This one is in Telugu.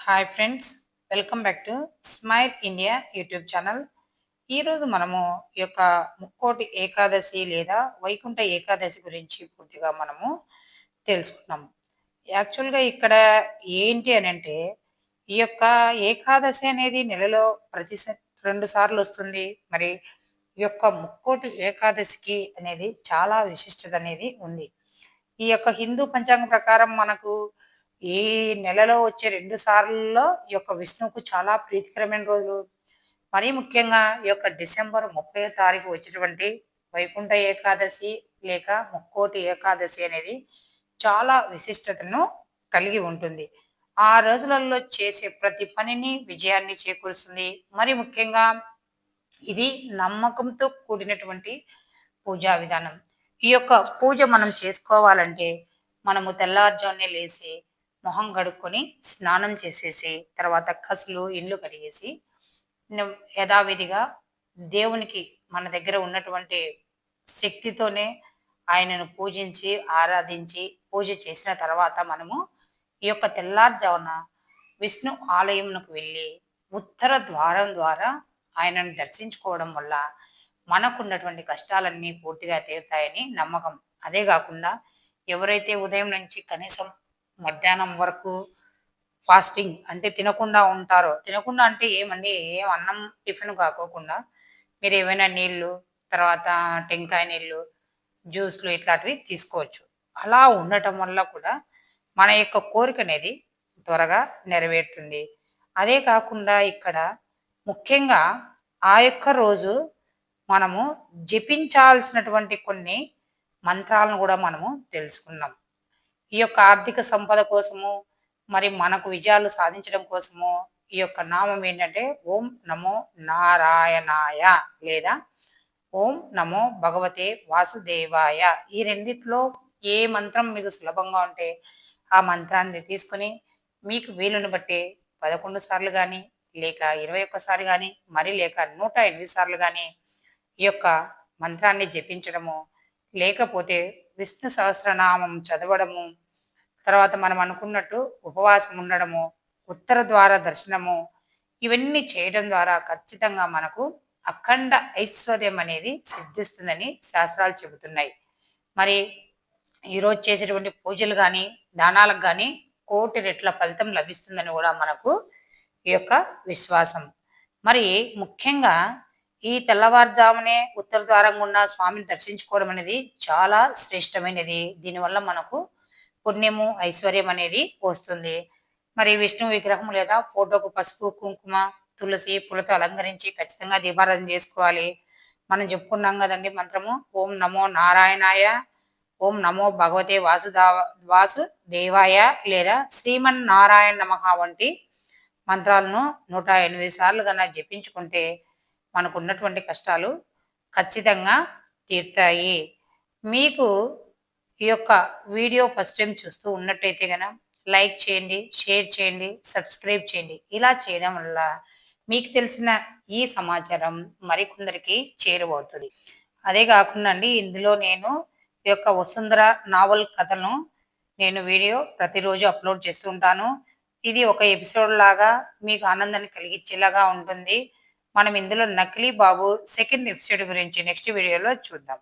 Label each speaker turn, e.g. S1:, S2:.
S1: Hi friends, welcome back to smile India YouTube channel. ఈరోజు మనము ఈ యొక్క ముక్కోటి ఏకాదశి లేదా వైకుంఠ ఏకాదశి గురించి పూర్తిగా మనము తెలుసుకున్నాము. యాక్చువల్గా ఇక్కడ ఏంటి అని అంటే, ఈ యొక్క ఏకాదశి అనేది నెలలో రెండు సార్లు వస్తుంది. మరి ఈ యొక్క ముక్కోటి ఏకాదశికి అనేది చాలా విశిష్టత అనేది ఉంది. ఈ యొక్క హిందూ పంచాంగం ప్రకారం మనకు ఈ నెలలో వచ్చే 2 సార్లలో ఈ యొక్క విష్ణువుకు చాలా ప్రీతికరమైన రోజులు. మరీ ముఖ్యంగా ఈ యొక్క డిసెంబర్ 30వ తారీఖు వచ్చేటువంటి వైకుంఠ ఏకాదశి లేక ముక్కోటి ఏకాదశి అనేది చాలా విశిష్టతను కలిగి ఉంటుంది. ఆ రోజులలో చేసే ప్రతి పనిని విజయాన్ని చేకూరుస్తుంది. మరి ముఖ్యంగా ఇది నమ్మకంతో కూడినటువంటి పూజా విధానం. ఈ యొక్క పూజ మనం చేసుకోవాలంటే మనము తెల్లారుజామునే లేసి మొహం కడుక్కొని స్నానం చేసేసి తర్వాత కసులు ఇల్లు కడిగేసి యథావిధిగా దేవునికి మన దగ్గర ఉన్నటువంటి శక్తితోనే ఆయనను పూజించి ఆరాధించి పూజ చేసిన తర్వాత మనము ఈ యొక్క తెల్లారుజామున విష్ణు ఆలయంకు వెళ్ళి ఉత్తర ద్వారం ద్వారా ఆయనను దర్శించుకోవడం వల్ల మనకున్నటువంటి కష్టాలన్నీ పూర్తిగా తీరుతాయని నమ్మకం. అదే కాకుండా ఎవరైతే ఉదయం నుంచి కనీసం మధ్యాహ్నం వరకు ఫాస్టింగ్ అంటే తినకుండా ఉంటారో, తినకుండా అంటే ఏమండి, ఏం అన్నం టిఫిన్ కాకోకుండా మీరు ఏమైనా నీళ్ళు, తర్వాత టెంకాయ నీళ్ళు, జ్యూస్లు ఇట్లాంటివి తీసుకోవచ్చు. అలా ఉండటం వల్ల కూడా మన యొక్క కోరిక అనేది త్వరగా నెరవేరుతుంది. అదే కాకుండా ఇక్కడ ముఖ్యంగా ఆ యొక్క రోజు మనము జపించాల్సినటువంటి కొన్ని మంత్రాలను కూడా మనము తెలుసుకున్నాం. ఈ యొక్క ఆర్థిక సంపద కోసము, మరి మనకు విజయాలు సాధించడం కోసము ఈ యొక్క నామం ఏంటంటే ఓం నమో నారాయణాయ లేదా ఓం నమో భగవతే వాసుదేవాయ. ఈ రెండిట్లో ఏ మంత్రం మీకు సులభంగా ఉంటే ఆ మంత్రాన్ని తీసుకొని మీకు వీలుని బట్టి 11 సార్లు కానీ లేక 21 సార్లు కానీ మరి లేక 108 సార్లు కానీ ఈ యొక్క మంత్రాన్ని జపించడము, లేకపోతే విష్ణు సహస్రనామం చదవడము, తర్వాత మనం అనుకున్నట్టు ఉపవాసం ఉండడము, ఉత్తర ద్వార దర్శనము, ఇవన్నీ చేయడం ద్వారా ఖచ్చితంగా మనకు అఖండ ఐశ్వర్యం అనేది సిద్ధిస్తుందని శాస్త్రాలు చెబుతున్నాయి. మరి ఈరోజు చేసేటువంటి పూజలు కానీ దానాలకు కానీ కోటి రెట్ల ఫలితం లభిస్తుందని కూడా మనకు ఈ యొక్క విశ్వాసం. మరి ముఖ్యంగా ఈ తెల్లవారుజామునే ఉత్తర ద్వారం గుండా స్వామిని దర్శించుకోవడం అనేది చాలా శ్రేష్టమైనది. దీనివల్ల మనకు పుణ్యము ఐశ్వర్యం అనేది వస్తుంది. మరి విష్ణు విగ్రహం లేదా ఫోటోకు పసుపు కుంకుమ తులసి పూలతో అలంకరించి ఖచ్చితంగా దీపారాధన చేసుకోవాలి. మనం చెప్పుకున్నాం కదండి మంత్రము ఓం నమో నారాయణాయ, ఓం నమో భగవతే వాసుదేవాయ లేదా శ్రీమన్నారాయణ నమః వంటి మంత్రాలను 108 సార్లు కన్నా జపించుకుంటే మనకున్నటువంటి కష్టాలు ఖచ్చితంగా తీరుతాయి. మీకు ఈ యొక్క వీడియో ఫస్ట్ టైం చూస్తూ ఉన్నట్టయితే కనుక లైక్ చేయండి, షేర్ చేయండి, సబ్స్క్రైబ్ చేయండి. ఇలా చేయడం వల్ల మీకు తెలిసిన ఈ సమాచారం మరికొందరికి చేరువవుతుంది. అదే కాకుండా అండి, ఇందులో నేను ఈ యొక్క వసుంధర నావల్ కథను నేను వీడియో ప్రతిరోజు అప్లోడ్ చేస్తూ ఉంటాను. ఇది ఒక ఎపిసోడ్ లాగా మీకు ఆనందాన్ని కలిగించేలాగా ఉంటుంది. మనం ఇందులో నకిలీ బాబు సెకండ్ ఎపిసోడ్ గురించి నెక్స్ట్ వీడియోలో చూద్దాం.